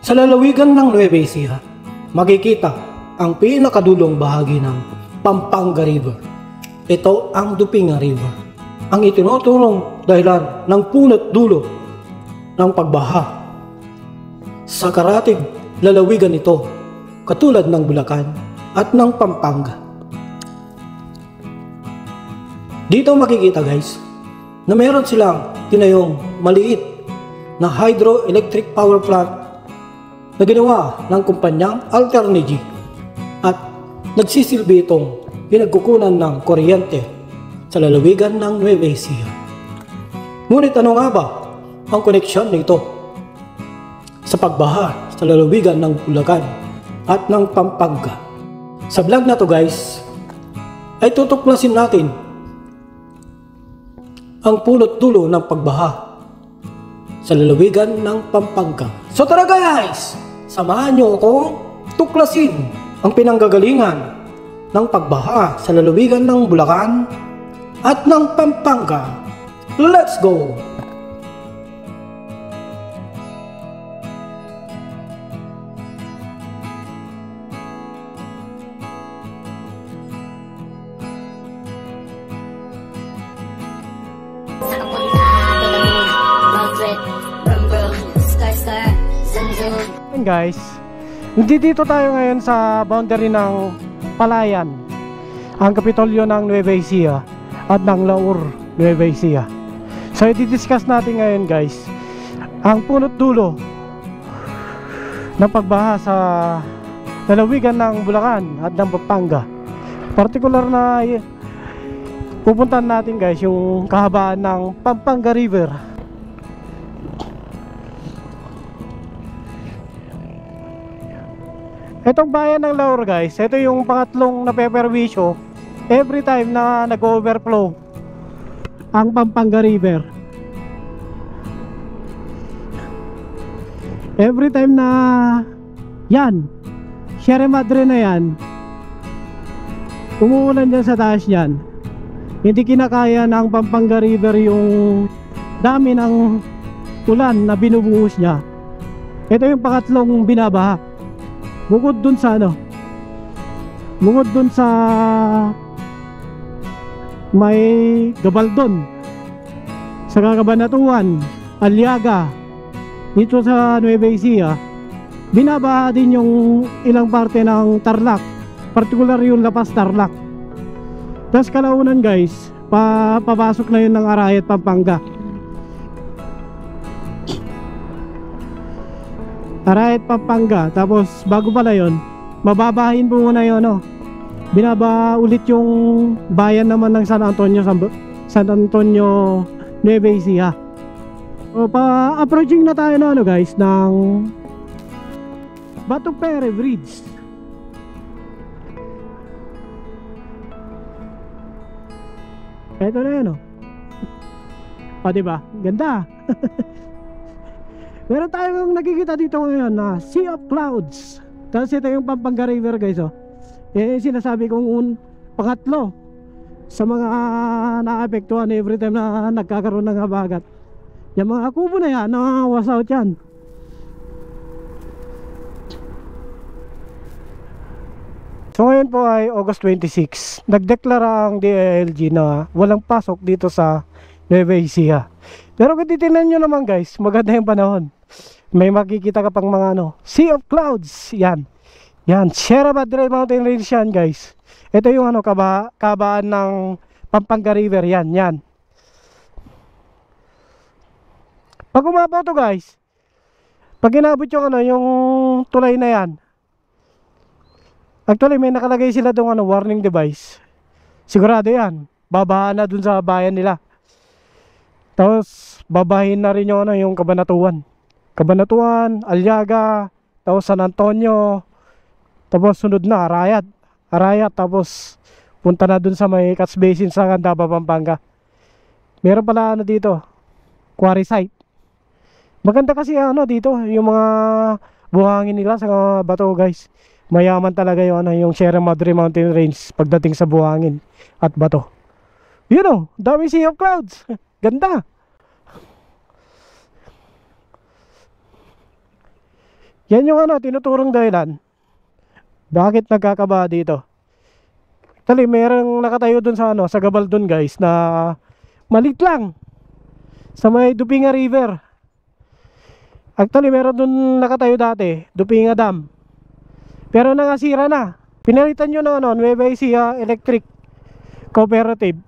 Sa lalawigan ng Nueva Ecija, makikita ang pinakadulong bahagi ng Pampanga River. Ito ang Dupinga River, ang itinuturong dahilan ng punot dulo ng pagbaha. Sa karatig lalawigan ito, katulad ng Bulacan at ng Pampanga. Dito makikita guys, na meron silang tinayong maliit na hydroelectric power plant na ginawa ng kumpanyang Alternergy at nagsisilbi itong pinagkukunan ng kuryente sa lalawigan ng Nueva Ecija. Ngunit ano nga ba ang koneksyon nito sa pagbaha sa lalawigan ng Bulacan at ng Pampanga? Sa vlog na to guys, ay tutuklasin natin ang punot dulo ng pagbaha sa lalawigan ng Pampanga. So tara guys! Samahan niyo akong tuklasin ang pinanggagalingan ng pagbaha sa lalawigan ng Bulacan at ng Pampanga. Let's go! Guys, dito tayo ngayon sa boundary ng Palayan, ang kapitolyo ng Nueva Ecija at ng Laur, Nueva Ecija. So i-discuss natin ngayon guys ang punot dulo ng pagbaha sa lalawigan ng Bulacan at ng Pampanga. Particular na pupuntahan natin guys yung kahabaan ng Pampanga River. Itong bayan ng Laur guys, ito yung pangatlong napeperwisyo every time na nag-overflow ang Pampanga River. Every time na yan, Sierra Madre na yan, umuulan dyan sa taas yan, hindi kinakaya ng Pampanga River yung dami ng ulan na binubuhos niya. Ito yung pangatlong binabaha. Bukod dun sa may Gabaldon, sa Cabanatuan, Aliaga, dito sa Nueva Ecija, binabaha din yung ilang parte ng Tarlac, particular yung Lapas Tarlac. Tapos kalaunan guys, papasok na yun ng Arayat, Pampanga. Arayat, Pampanga. Tapos bago pala yun, mababahin po muna yun, binaba ulit yung bayan naman ng San Antonio, Nueva Ecija. So pa-approaching na tayo na guys ng Bato Pere Bridge. Ito na yun, o diba? Ganda. Meron tayong nakikita dito ngayon na Sea of Clouds. Tapos ito yung Pampanga River guys, Yan yung sinasabi kong pangatlo sa mga naapektuhan every time na nagkakaroon ng habagat. Yung mga kubo na yan, was out yan. So ngayon po ay August 26. Nagdeklara ang DILG na walang pasok dito sa Nueva Ecija. Pero kung titignan nyo naman guys, maganda yung panahon. May makikita ka pang mga Sea of Clouds. Yan Sierra Madre Mountain Range yan guys. Ito yung kabaan ng Pampanga River. Yan pag umapaw to guys, pag inabot yung yung tulay na yan, actually may nakalagay sila doon warning device. Sigurado yan, babahan na dun sa bayan nila. Tapos babahin na rin yung Cabanatuan, Aliaga, tapos San Antonio, tapos sunod na Arayat, tapos punta na dun sa may Catch Basin sa Candaba, Pampanga. Meron pala dito, quarry site. Maganda kasi dito, yung mga buhangin nila sa bato guys. Mayaman talaga yung Sierra Madre Mountain Range pagdating sa buhangin at bato. Dami Sea of Clouds. Ganda. Yan yung tinuturong dahilan bakit nagkakaba dito. Actually, merong nakatayo dun sa sa gabal dun guys na maliit lang sa may Dupinga River. Actually, meron dun nakatayo dati, Dupinga Dam. Pero nangasira na. Pinalitan nyo ng Nueva Ecija Electric Cooperative.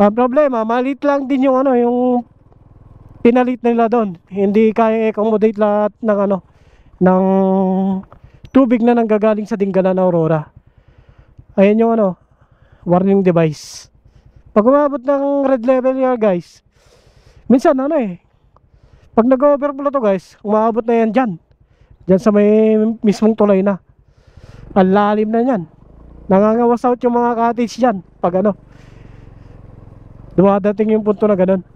Ang problema, maliit lang din yung yung pinalit nila doon. Hindi kaya accommodate lahat ng ng tubig na nanggagaling sa Dingalan Aurora. Ayan yung warning device. Pag umabot ng red level yan guys, minsan pag nag-overflow to guys, umaabot na yan dyan sa may mismong tulay na. Ang lalim na yan. Nangangawas out yung mga cottage dyan pag dumadating yung punto na ganun.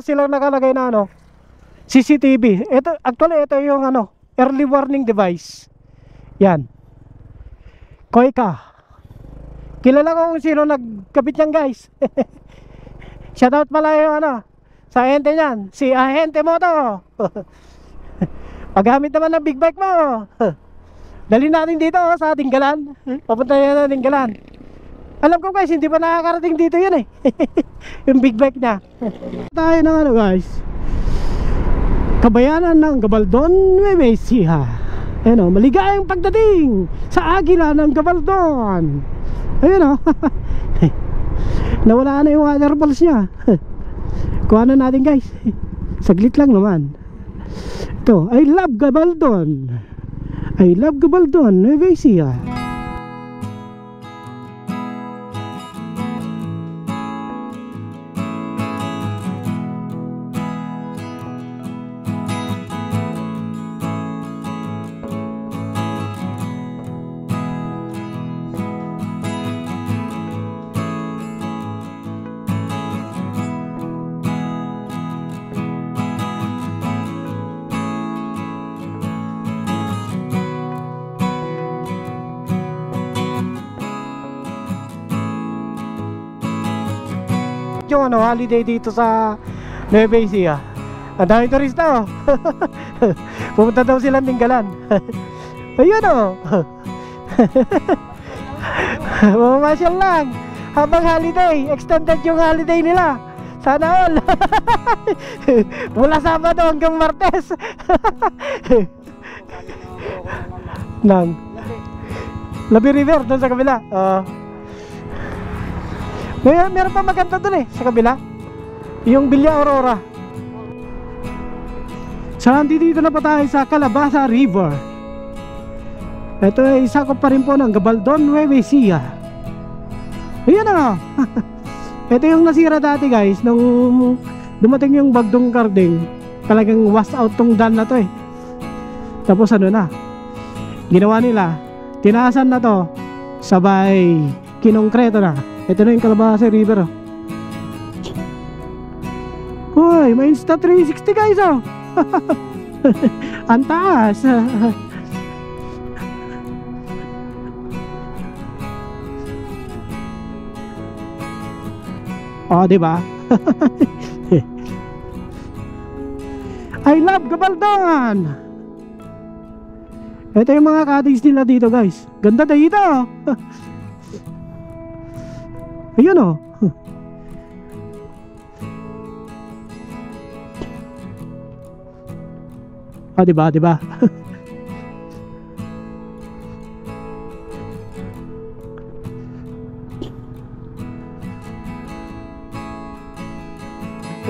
Silang nakalagay na CCTV. Ito yung early warning device. Yan. Koika. Kilala ko kung sino nagkabit niyan guys. Shoutout pala yung sa ahente niyan, si Ahente Moto. Paggamit naman ng big bike mo, dali natin dito sa Dingalan. Papunta yan na Dingalan. Alam ko guys, hindi pa nakakarating dito yun yung big bike niya. Tayo ng guys, kabayanan ng Gabaldon, Nueva Ecija. Maligayang pagdating sa Agila ng Gabaldon. Ayun nawala na yung waterfalls niya. Kuha na natin guys. Saglit lang naman. Ito, I love Gabaldon. I love Gabaldon, Nueva Ecija. Yung holiday dito sa Nueva Ecija. Ang daming turista pumunta daw silang Dingalan. Ayun mamamasyal lang habang holiday. Extended yung holiday nila. Sana all. Mula Sabado hanggang Martes. Nang Labi River doon sa kabila. Meron pa maganda dun sa kabila, yung Villa Aurora. So dito na pa tayo sa Calabasa River. Ito ay sakop pa rin po ng Gabaldon, Nueva Ecija. Ayan ito yung nasira dati guys nung dumating yung Bagdong Karding. Talagang wash out tong dam na to Tapos ginawa nila, tinaasan na to, sabay kinongkreto na. Ito na yung Calabasa River Uy, may Insta 360 guys ang taas. Diba? I love Gabaldon. Ito yung mga cottage nila dito guys. Ganda dito. Ayun diba?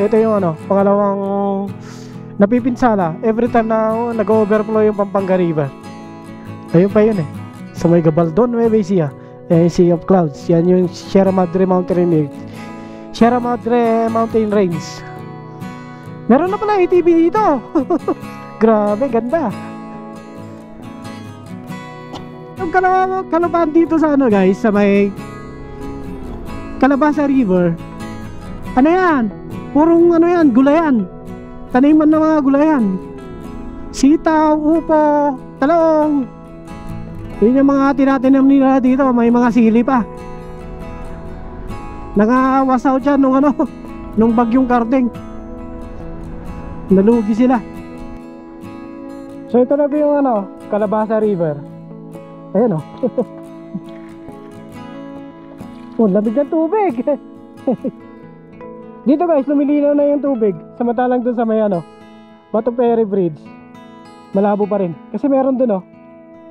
Ito yung pangalawang napipinsala every time na nag-overflow yung Pampanga River. Ayun pa yun sa may Gabaldon, Nueva Ecija. Sea of Clouds. Yan yung Sierra Madre Mountain Range. Meron na pala ATV dito. Grabe, ganda. Yung kalabaan dito sa guys, sa may Calabasa River. Yan? Purong yan, gulayan. Taniman ng mga gulayan. Sitaw, upo, talong. Yun yung mga tinatinam nila dito. May mga sili pa. Nangawas out dyan nung bagyong Karding. Nalugi sila. So ito na po yung ano, Calabasa River. Ayan o. Oh, labig ng tubig. Dito guys, lumilinaw na yung tubig. Samantalang dun sa may ano, Bato Ferry Bridge, malabo pa rin. Kasi meron dun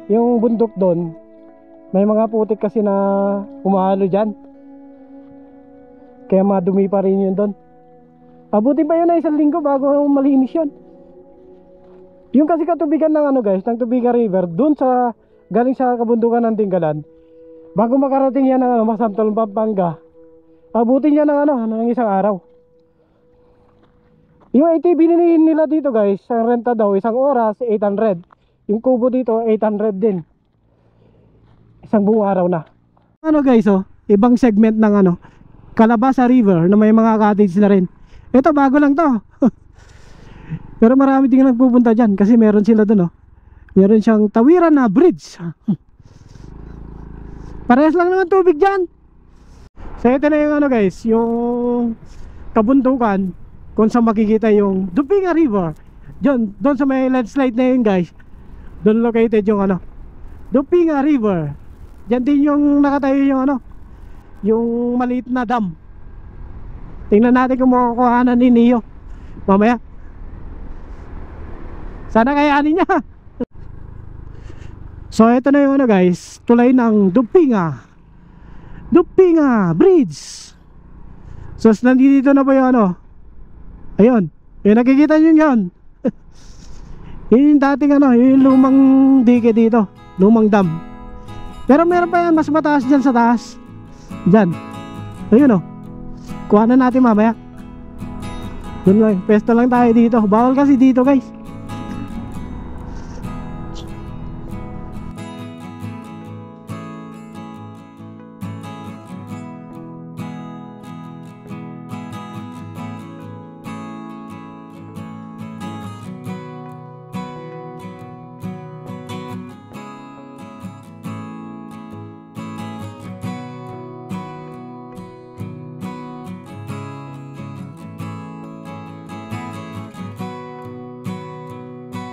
yung bundok dun, may mga putik kasi na umahalo dyan. Kaya madumi pa rin yun dun. Abutin pa yun na 1 linggo bago malinis yun. Yung kasi katubigan ng ano guys, ng Tubiga River, dun sa, galing sa kabundukan ng Tinggalan, bago makarating yan ng Masantol, Pampanga, abutin niya ng ng 1 araw. Yung ATV nila dito guys, ang renta daw 1 oras 800. Yung kubo dito 800 din. 1 buong araw na. Ano guys ibang segment ng Calabasa River na may mga cottage na rin. Ito bago lang to. Pero marami din nagpupunta dyan kasi meron sila dun meron siyang tawiran na bridge. Parehas lang naman tubig dyan. So ito na yung guys, yung kabundukan kung saan makikita yung Tubiga River. Doon sa may landslide na yun guys, doon located yung Tubiga River. Diyan din yung nakatayo yung yung maliit na dam. Tingnan natin kung makukuhanan ni Neo mamaya. Sana kayanin niya. So ito na yung guys, tulay ng Tubiga Bridge. So nandito na po yung ayun, yung nakikita nyo yan. Yun yung dating yung lumang dike dito, lumang dam. Pero meron pa yan mas mataas dyan sa taas. Dyan, ayun kuha na natin mamaya. Doon lang, pwesto lang tayo dito. Bawal kasi dito guys.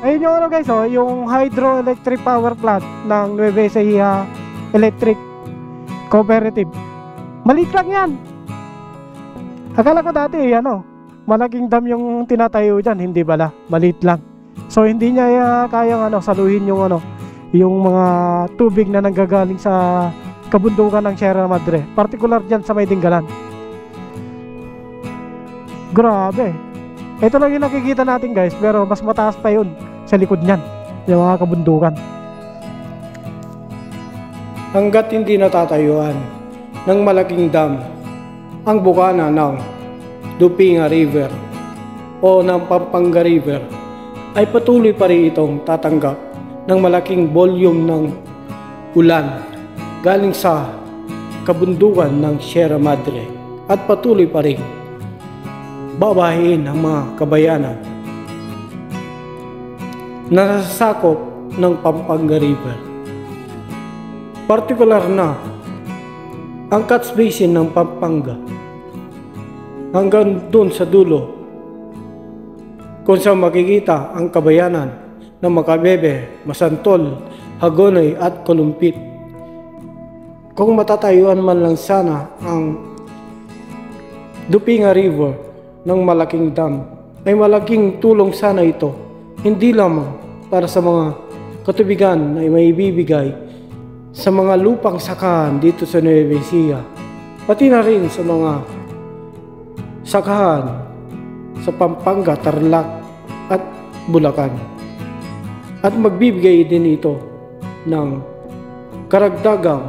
Ayun yung guys yung hydroelectric power plant ng Nueva Ecija Electric Cooperative. Maliit lang yan. Akala ko dati malaking dam yung tinatayo dyan. Hindi bala, maliit lang. So hindi niya kayang saluhin yung mga tubig na nanggagaling sa kabundukan ng Sierra Madre, particular dyan sa may Tinggalan. Grabe. Ito lang yung nakikita natin guys, pero mas mataas pa yun sa likod niyan, yung mga kabundukan. Hanggat hindi natatayuan ng malaking dam ang bukana ng Tubiga River o ng Pampanga River, ay patuloy pa rin itong tatanggap ng malaking volume ng ulan galing sa kabundukan ng Sierra Madre at patuloy pa rin babahin ang mga kabayanan na nasasakop ng Pampanga River. Partikular na ang catch basin ng Pampanga hanggang dun sa dulo kung saan makikita ang kabayanan ng Macabebe, Masantol, Hagonoy at Columpit. Kung matatayuan man lang sana ang Tubiga River ng malaking dam, ay malaking tulong sana ito, hindi lamang para sa mga katubigan na may bibigay sa mga lupang sakahan dito sa Nueva Ecija, pati na rin sa mga sakahan sa Pampanga, Tarlac at Bulacan. At magbibigay din ito ng karagdagang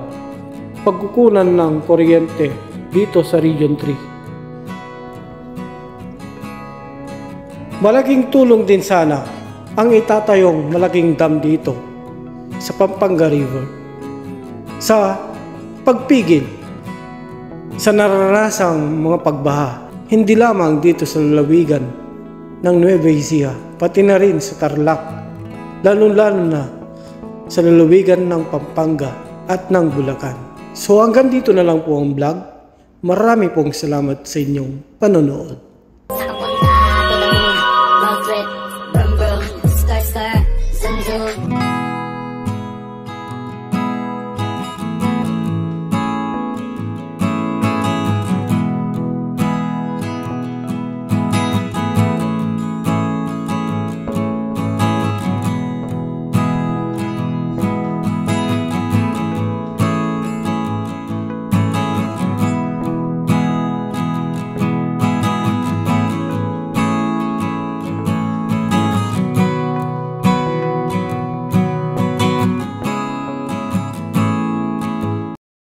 pagkukunan ng kuryente dito sa Region 3. Malaking tulong din sana ang itatayong malaking dam dito sa Pampanga River sa pagpigil sa naranasang mga pagbaha, hindi lamang dito sa lalawigan ng Nueva Ecija, pati na rin sa Tarlac, lalo-lalo na sa lalawigan ng Pampanga at ng Bulacan. So hanggang dito na lang po ang vlog. Marami pong salamat sa inyong panonood.